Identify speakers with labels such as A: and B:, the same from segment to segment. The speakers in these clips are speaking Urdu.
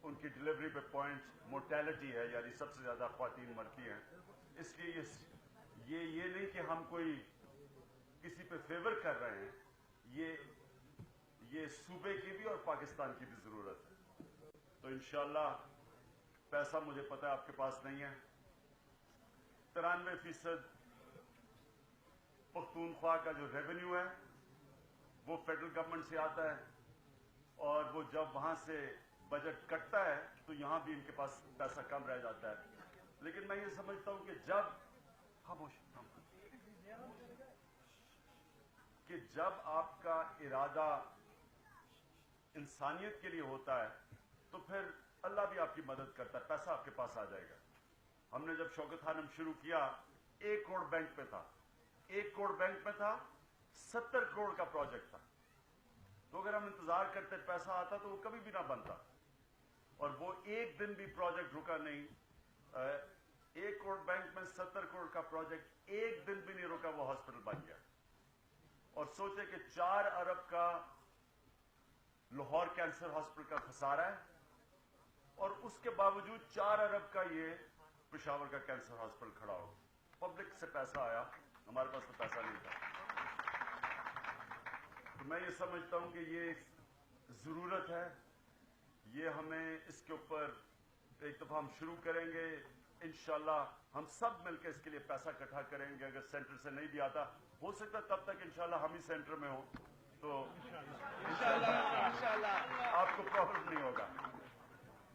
A: ان کی ڈلیوری پہ پوائنٹ مورٹیلٹی ہے، یعنی سب سے زیادہ خواتین مرتی ہیں. اس لیے یہ نہیں کہ ہم کوئی کسی پہ فیور کر رہے ہیں، یہ صوبے کی بھی اور پاکستان کی بھی ضرورت ہے. تو انشاءاللہ پیسہ مجھے پتہ ہے آپ کے پاس نہیں ہے. 93% پختونخوا کا جو ریونیو ہے وہ فیڈرل گورنمنٹ سے آتا ہے، اور وہ جب وہاں سے بجٹ کٹتا ہے تو یہاں بھی ان کے پاس پیسہ کم رہ جاتا ہے. لیکن میں یہ سمجھتا ہوں کہ جب آپ کا ارادہ انسانیت کے لیے ہوتا ہے تو پھر اللہ بھی آپ کی مدد کرتا ہے، پیسہ آپ کے پاس آ جائے گا. ہم نے جب شوکت خانم شروع کیا 1 کروڑ بینک پہ تھا، 1 کروڑ بینک میں تھا، 70 کروڑ کا پروجیکٹ تھا. تو اگر ہم انتظار کرتے پیسہ آتا تو وہ کبھی بھی نہ بنتا، اور وہ ایک دن بھی پروجیکٹ رکا نہیں. 1 کروڑ بینک میں 70 کروڑ کا پروجیکٹ ایک دن بھی نہیں رکا، وہ ہاسپٹل بن گیا. اور سوچے کہ 4 ارب کا لاہور کینسر ہاسپٹل کا خسارہ ہے، اور اس کے باوجود 4 ارب کا یہ پشاور کا کینسر ہاسپٹل کھڑا ہو. پبلک سے پیسہ آیا، ہمارے پاس تو پیسہ نہیں تھا. تو میں یہ سمجھتا ہوں کہ یہ ضرورت ہے، یہ ہمیں اس کے اوپر ایک دفعہ ہم شروع کریں گے. انشاءاللہ ہم سب مل کے اس کے لیے پیسہ اکٹھا کریں گے. اگر سینٹر سے نہیں بھی آتا، ہو سکتا تب تک انشاءاللہ ہم ہی سینٹر میں ہوں تو انشاءاللہ آپ کو پرابلم نہیں ہوگا.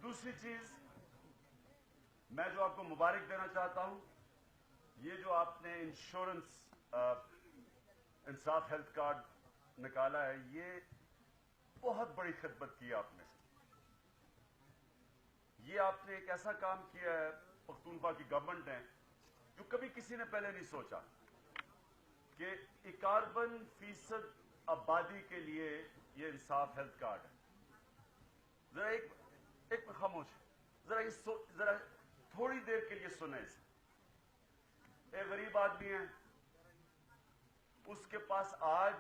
A: دوسری چیز میں جو آپ کو مبارک دینا چاہتا ہوں، یہ جو آپ نے انشورنس انصاف ہیلتھ کارڈ نکالا ہے، یہ بہت بڑی خدمت کی آپ نے. یہ آپ نے ایک ایسا کام کیا ہے پختونخوا کی گورنمنٹ نے جو کبھی کسی نے پہلے نہیں سوچا، کہ 51% آبادی کے لیے یہ انصاف ہیلتھ کارڈ ہے. ذرا ایک خاموش، ذرا تھوڑی دیر کے لیے سنیں اسے. ایک غریب آدمی ہے، اس کے پاس آج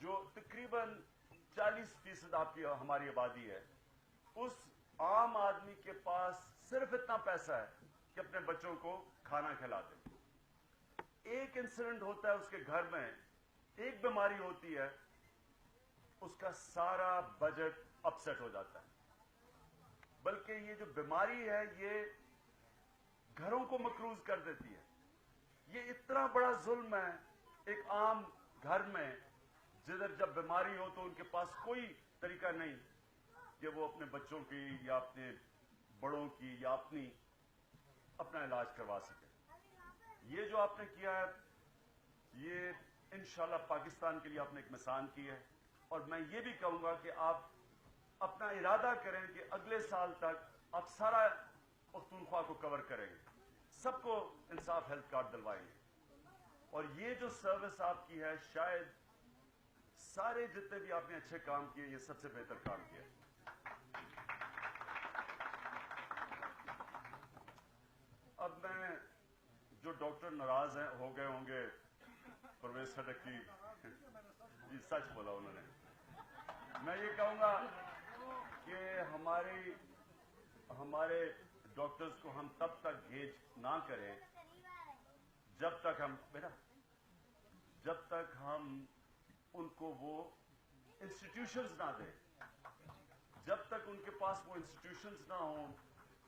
A: جو تقریباً 40% آپ کی ہماری آبادی ہے، اس عام آدمی کے پاس صرف اتنا پیسہ ہے کہ اپنے بچوں کو کھانا کھلا دے. ایک انسیڈنٹ ہوتا ہے اس کے گھر میں، ایک بیماری ہوتی ہے، اس کا سارا بجٹ اپسیٹ ہو جاتا ہے. بلکہ یہ جو بیماری ہے یہ گھروں کو مقروض کر دیتی ہے. یہ اتنا بڑا ظلم ہے ایک عام گھر میں، جدھر جب بیماری ہو تو ان کے پاس کوئی طریقہ نہیں کہ وہ اپنے بچوں کی یا اپنے بڑوں کی یا اپنا علاج کروا سکے. یہ جو آپ نے کیا ہے، یہ انشاءاللہ پاکستان کے لیے آپ نے ایک مثال کی ہے. اور میں یہ بھی کہوں گا کہ آپ اپنا ارادہ کریں کہ اگلے سال تک آپ سارا پختونخوا کو کور کریں گے، سب کو انصاف ہیلتھ کارڈ دلوائیں گے. اور یہ جو سروس آپ کی ہے، شاید سارے جتنے بھی آپ نے اچھے کام کیے، یہ سب سے بہتر کام کیا. اب میں جو ڈاکٹر ناراض ہو گئے ہوں گے، پرویز خٹک جی سچ بولا انہوں نے. میں یہ کہوں گا کہ ہمارے ڈاکٹرز کو ہم تب تک گیج نہ کریں جب تک ہم ان کو وہ انسٹیٹیوشنز نہ دیں. جب تک ان کے پاس وہ انسٹیٹیوشنز نہ ہوں،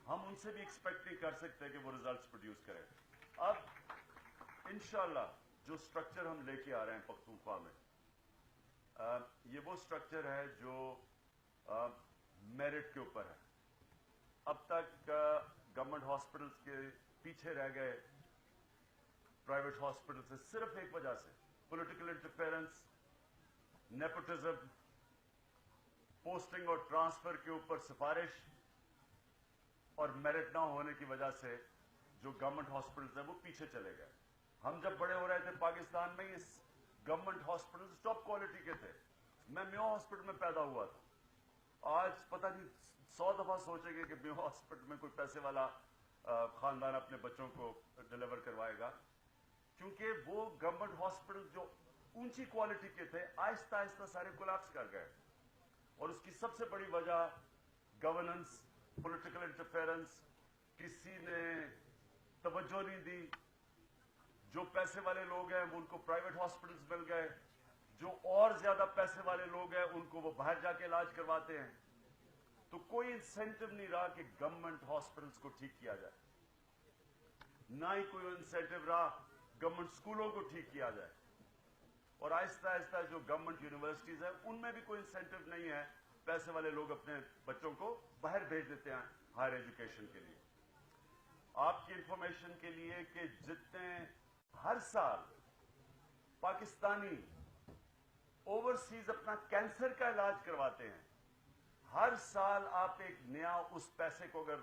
A: ہم ان سے بھی ایکسپیکٹ نہیں کر سکتے کہ وہ ریزلٹس پروڈیوس کریں. اب انشاءاللہ جو سٹرکچر ہم لے کے آ رہے ہیں پختونخوا میں، یہ وہ سٹرکچر ہے جو میرٹ کے اوپر ہے. اب تک گورنمنٹ ہاسپٹلز کے پیچھے رہ گئے پرائیویٹ ہاسپٹل سے صرف ایک وجہ سے، پولیٹیکل انٹرفیئرنس، نیپوٹزم، پوسٹنگ اور ٹرانسفر کے اوپر سفارش اور میرٹ نہ ہونے کی وجہ سے جو گورنمنٹ ہاسپٹلز ہیں وہ پیچھے چلے گئے. ہم جب بڑے ہو رہے تھے پاکستان میں، اس گورنمنٹ ہاسپٹلز ٹاپ کوالٹی کے تھے. میں میو ہاسپٹل میں پیدا ہوا تھا. آج پتہ نہیں 100 دفعہ سوچیں گے کہ میو ہاسپٹل میں کوئی پیسے والا خاندان اپنے بچوں کو ڈلیور کروائے گا، کیونکہ وہ گورنمنٹ ہاسپٹل جو اونچی کوالٹی کے تھے آہستہ آہستہ سارے کولیپس کر گئے. اور اس کی سب سے بڑی وجہ گورننس، پولیٹیکل انٹرفیئرنس، کسی نے توجہ نہیں دی. جو پیسے والے لوگ ہیں وہ ان کو پرائیویٹ ہاسپٹلز مل گئے، جو اور زیادہ پیسے والے لوگ ہیں ان کو وہ باہر جا کے علاج کرواتے ہیں. تو کوئی انسینٹو نہیں رہا کہ گورنمنٹ ہاسپٹلز کو ٹھیک کیا جائے، نہ ہی کوئی انسینٹو رہا گورنمنٹ اسکولوں کو ٹھیک کیا جائے. اور آہستہ آہستہ جو گورنمنٹ یونیورسٹیز ہیں ان میں بھی کوئی انسینٹو نہیں ہے. پیسے والے لوگ اپنے بچوں کو باہر بھیج دیتے ہیں ہائر ایجوکیشن کے لیے. آپ کی انفارمیشن کے لیے کہ جتنے ہر سال پاکستانی اوورسیز اپنا کینسر کا علاج کرواتے ہیں، ہر سال آپ ایک نیا اس پیسے کو اگر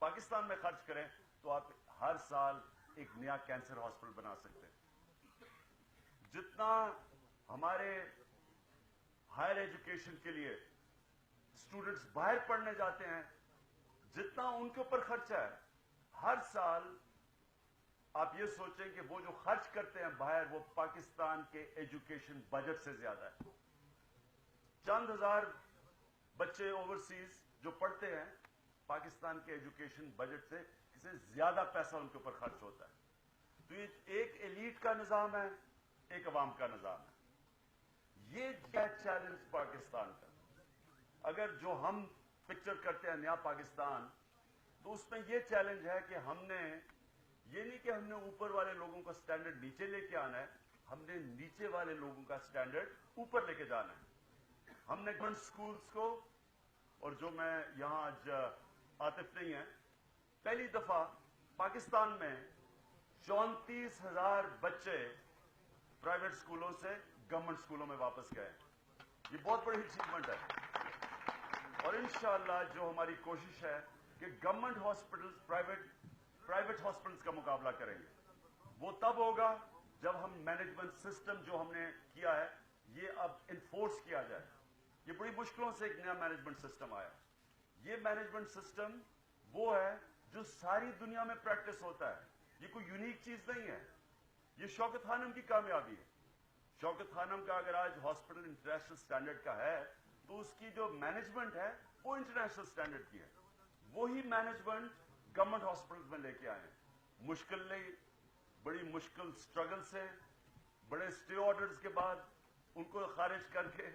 A: پاکستان میں خرچ کریں تو آپ ہر سال ایک نیا کینسر ہاسپٹل بنا سکتے ہیں. جتنا ہمارے ہائر ایجوکیشن کے لیے اسٹوڈنٹس باہر پڑھنے جاتے ہیں، جتنا ان کے اوپر خرچہ ہے ہر سال، آپ یہ سوچیں کہ وہ جو خرچ کرتے ہیں باہر وہ پاکستان کے ایجوکیشن بجٹ سے زیادہ ہے. چند ہزار بچے اوورسیز جو پڑھتے ہیں، پاکستان کے ایجوکیشن بجٹ سے زیادہ پیسہ ان کے اوپر خرچ ہوتا ہے. تو یہ ایک ایلیٹ کا نظام ہے، ایک عوام کا نظام ہے. یہ چیلنج پاکستان کا، اگر جو ہم پکچر کرتے ہیں نیا پاکستان، تو اس میں یہ چیلنج ہے کہ ہم نے یہ نہیں کہ ہم نے اوپر والے لوگوں کا سٹینڈرڈ نیچے لے کے آنا ہے، ہم نے نیچے والے لوگوں کا سٹینڈرڈ اوپر لے کے جانا ہے. ہم نے گورنمنٹ سکولز کو، اور جو میں یہاں آج عاطف نہیں ہے، پہلی دفعہ پاکستان میں 34,000 بچے پرائیویٹ سکولوں سے گورنمنٹ سکولوں میں واپس گئے. یہ بہت بڑی اچیومنٹ ہے. اور انشاءاللہ جو ہماری کوشش ہے کہ گورنمنٹ ہاسپٹلز پرائیویٹ ہاسپٹلز کا مقابلہ کریں گے، وہ تب ہوگا جب ہم مینجمنٹ سسٹم جو ہم نے کیا ہے یہ اب انفورس کیا جائے. یہ بڑی مشکلوں سے ایک نیا مینجمنٹ سسٹم آیا. یہ مینجمنٹ سسٹم وہ ہے جو ساری دنیا میں پریکٹس ہوتا ہے، یہ کوئی یونیک چیز نہیں ہے. یہ شوکت خانم کی کامیابی ہے. شوکت خانم کا اگر آج ہاسپٹل انٹرنیشنل سٹینڈرڈ کا ہے تو اس کی جو مینجمنٹ ہے وہ انٹرنیشنل سٹینڈرڈ کی ہے. وہی مینجمنٹ گورنمنٹ ہاسپٹل میں لے کے آئے ہیں. مشکل نہیں، بڑی مشکل سٹرگل سے، بڑے اسٹے آرڈرز کے بعد ان کو خارج کر کے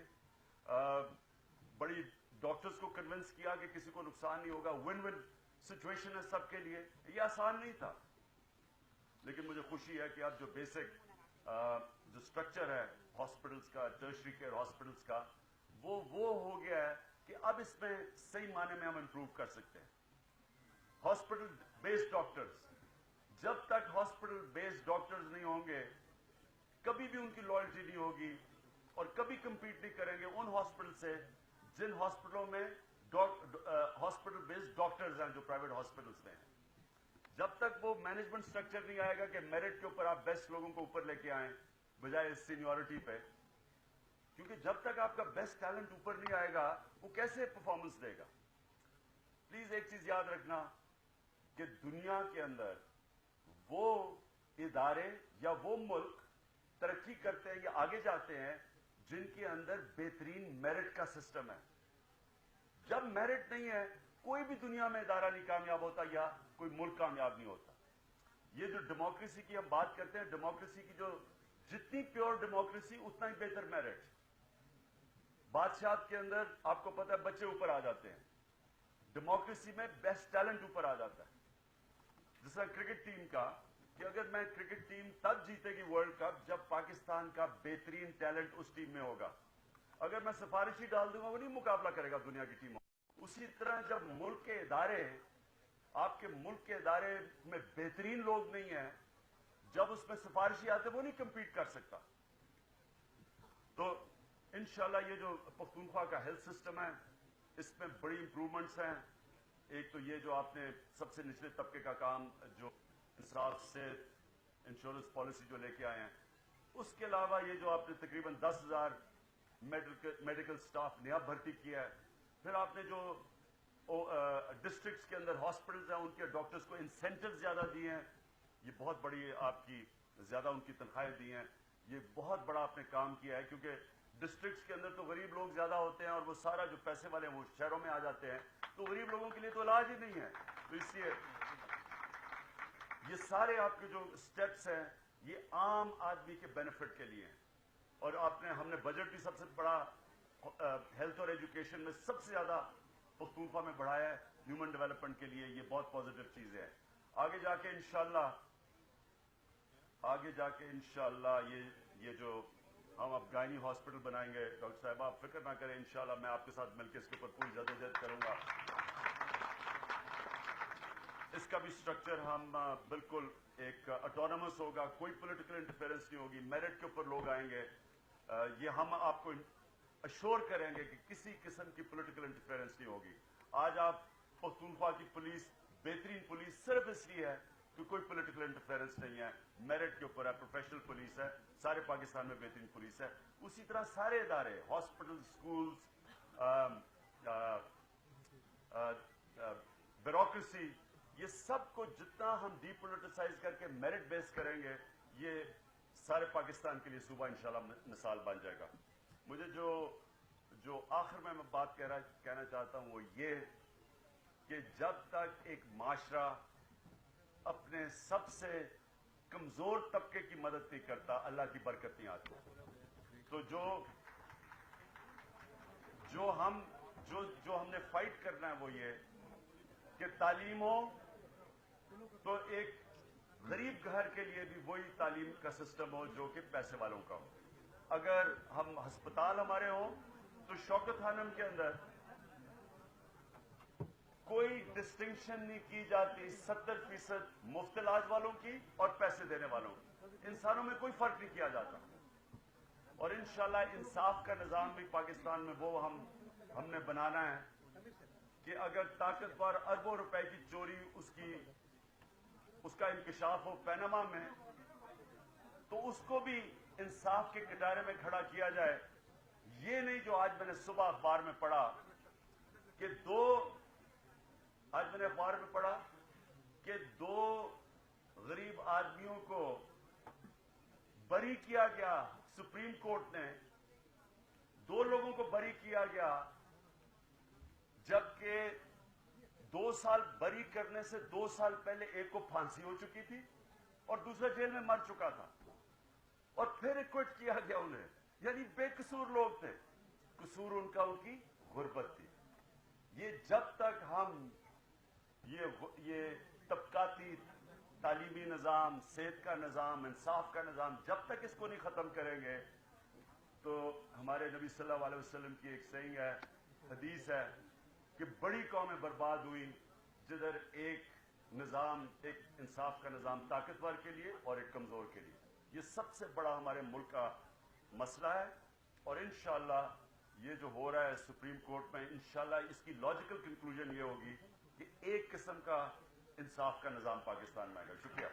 A: بڑی ڈاکٹرز کو کنونس کیا کہ کسی کو نقصان نہیں ہوگا. ون ون سچویشن ہے سب کے لیے. یہ آسان نہیں تھا، لیکن مجھے خوشی ہے کہ اب جو بیسک جو سٹرکچر ہے ہاسپٹلز کا، ٹرشری کیئر ہاسپٹلز کا، وہ ہو گیا ہے کہ اب اس میں صحیح معنی میں ہم امپروو کر سکتے ہیں. ہاسپٹل بیسڈ ڈاکٹرز، جب تک ہاسپٹل بیسڈ ڈاکٹرز نہیں ہوں گے کبھی بھی ان کی لائلٹی نہیں ہوگی اور کبھی کمپیٹ نہیں کریں گے ان ہاسپٹل سے جن ہاسپٹلوں میں ہاسپٹل بیسڈ ڈاکٹرز ہیں جو پرائیویٹ ہاسپٹلز میں ہیں. جب تک وہ مینجمنٹ سٹرکچر نہیں آئے گا کہ میرٹ کے اوپر آپ بیسٹ لوگوں کو اوپر لے کے آئیں بجائے سینیورٹی پہ، کیونکہ جب تک آپ کا بیسٹ ٹیلنٹ اوپر نہیں آئے گا وہ کیسے پرفارمنس دے گا. پلیز ایک چیز یاد رکھنا کہ دنیا کے اندر وہ ادارے یا وہ ملک ترقی کرتے ہیں یا آگے جاتے ہیں جن کے اندر بہترین میرٹ کا سسٹم ہے. جب میرٹ نہیں ہے کوئی بھی دنیا میں ادارہ نہیں کامیاب ہوتا یا کوئی ملک کامیاب نہیں ہوتا. یہ جو ڈیموکریسی کی ہم بات کرتے ہیں، ڈیموکریسی کی جو جتنی پیور ڈیموکریسی اتنا ہی بہتر میرٹ. بادشاہت کے اندر آپ کو پتہ ہے بچے اوپر آ جاتے ہیں، ڈیموکریسی میں بیسٹ ٹیلنٹ اوپر آ جاتا ہے. جس طرح کرکٹ ٹیم کا کہ اگر میں کرکٹ ٹیم تب جیتے گی ورلڈ کپ جب پاکستان کا بہترین ٹیلنٹ اس ٹیم میں ہوگا. اگر میں سفارشی ڈال دوں گا وہ نہیں مقابلہ کرے گا دنیا کی ٹیموں. اسی طرح جب ملک کے ادارے، آپ کے ملک کے ادارے میں بہترین لوگ نہیں ہیں، جب اس میں سفارشی آتے وہ نہیں کمپیٹ کر سکتا. تو انشاءاللہ یہ جو پختونخوا کا ہیلتھ سسٹم ہے اس میں بڑی امپروومنٹس ہیں. ایک تو یہ جو آپ نے سب سے نچلے طبقے کا کام جو انصاف سے انشورنس پالیسی جو لے کے آئے ہیں، اس کے علاوہ یہ جو آپ نے تقریباً 10,000 میڈیکل سٹاف نیا بھرتی کیا ہے. پھر آپ نے جو ڈسٹرکٹس کے اندر ہاسپٹلز ہیں ان کے ڈاکٹرز کو انسینٹیو زیادہ دیے ہیں. یہ بہت بڑی آپ کی زیادہ ان کی تنخواہیں دی ہیں. یہ بہت بڑا آپ نے کام کیا ہے کیونکہ ڈسٹرکٹس کے اندر تو غریب لوگ زیادہ ہوتے ہیں اور وہ سارا جو پیسے والے ہیں وہ شہروں میں آ جاتے ہیں، تو غریب لوگوں کے لیے تو علاج ہی نہیں ہے. تو اس لیے یہ سارے آپ کے جو سٹیپس ہیں یہ عام آدمی کے بینیفٹ کے لیے ہیں. اور ہم نے بجٹ بھی سب سے بڑا ہیلتھ اور ایجوکیشن میں سب سے زیادہ پختونخوا میں بڑھایا ہے ہیومن ڈیولپمنٹ کے لیے. یہ بہت پازیٹو چیزیں ہیں. آگے جا کے انشاءاللہ یہ جو ہم اب گائنی ہاسپٹل بنائیں گے، ڈاکٹر صاحب آپ فکر نہ کریں، انشاءاللہ میں آپ کے ساتھ مل کے اس کے اوپر پوری جدوجہد کروں گا. اس کا بھی سٹرکچر ہم بالکل ایک اٹونومس ہوگا، کوئی پولیٹیکل انٹرفیئرنس نہیں ہوگی، میرٹ کے اوپر لوگ آئیں گے. یہ ہم آپ کو اشور کریں گے کہ کسی قسم کی پولیٹیکل انٹرفیئرنس نہیں ہوگی. آج آپ پختونخوا کی پولیس بہترین پولیس صرف اس لیے ہے کہ کوئی پولیٹیکل انٹرفیئرنس نہیں ہے، میرٹ کے اوپر ہے، پروفیشنل پولیس ہے، سارے پاکستان میں بہترین پولیس ہے. اسی طرح سارے ادارے، ہاسپٹل، سکولز، بیوروکریسی، یہ سب کو جتنا ہم ڈی پولیٹیسائز کر کے میرٹ بیس کریں گے، یہ سارے پاکستان کے لیے صوبہ انشاءاللہ مثال بن جائے گا. مجھے جو آخر میں بات کہنا چاہتا ہوں وہ یہ کہ جب تک ایک معاشرہ اپنے سب سے کمزور طبقے کی مدد نہیں کرتا، اللہ کی برکت نہیں آتی. تو جو ہم نے فائٹ کرنا ہے وہ یہ کہ تعلیم ہو تو ایک غریب گھر کے لیے بھی وہی تعلیم کا سسٹم ہو جو کہ پیسے والوں کا ہو. اگر ہم ہسپتال ہمارے ہوں تو شوکت خانم کے اندر کوئی ڈسٹنکشن نہیں کی جاتی 70% مفت علاج والوں کی اور پیسے دینے والوں کی. انسانوں میں کوئی فرق نہیں کیا جاتا. اور انشاءاللہ انصاف کا نظام بھی پاکستان میں وہ ہم نے بنانا ہے کہ اگر طاقتور اربوں روپے کی چوری اس کا انکشاف ہو پینما میں، تو اس کو بھی انصاف کے کٹارے میں کھڑا کیا جائے. یہ نہیں جو آج میں نے صبح اخبار میں پڑھا کہ دو غریب آدمیوں کو بری کیا گیا. سپریم کورٹ نے 2 لوگوں کو بری کیا گیا، جبکہ 2 سال بری کرنے سے 2 سال پہلے ایک کو پھانسی ہو چکی تھی اور دوسرا جیل میں مر چکا تھا، اور پھر ایکوٹ کیا گیا انہیں. یعنی بے قصور لوگ تھے، قصور ان کی غربت تھی. یہ جب تک ہم یہ طبقاتی تعلیمی نظام، صحت کا نظام، انصاف کا نظام جب تک اس کو نہیں ختم کریں گے، تو ہمارے نبی صلی اللہ علیہ وسلم کی ایک سیئنگ ہے، حدیث ہے کہ بڑی قومیں برباد ہوئی جدھر ایک انصاف کا نظام طاقتور کے لیے اور ایک کمزور کے لیے. یہ سب سے بڑا ہمارے ملک کا مسئلہ ہے. اور انشاءاللہ یہ جو ہو رہا ہے سپریم کورٹ میں، انشاءاللہ اس کی لاجیکل کنکلوژن یہ ہوگی کہ ایک قسم کا انصاف کا نظام پاکستان میں آئے گا. شکریہ.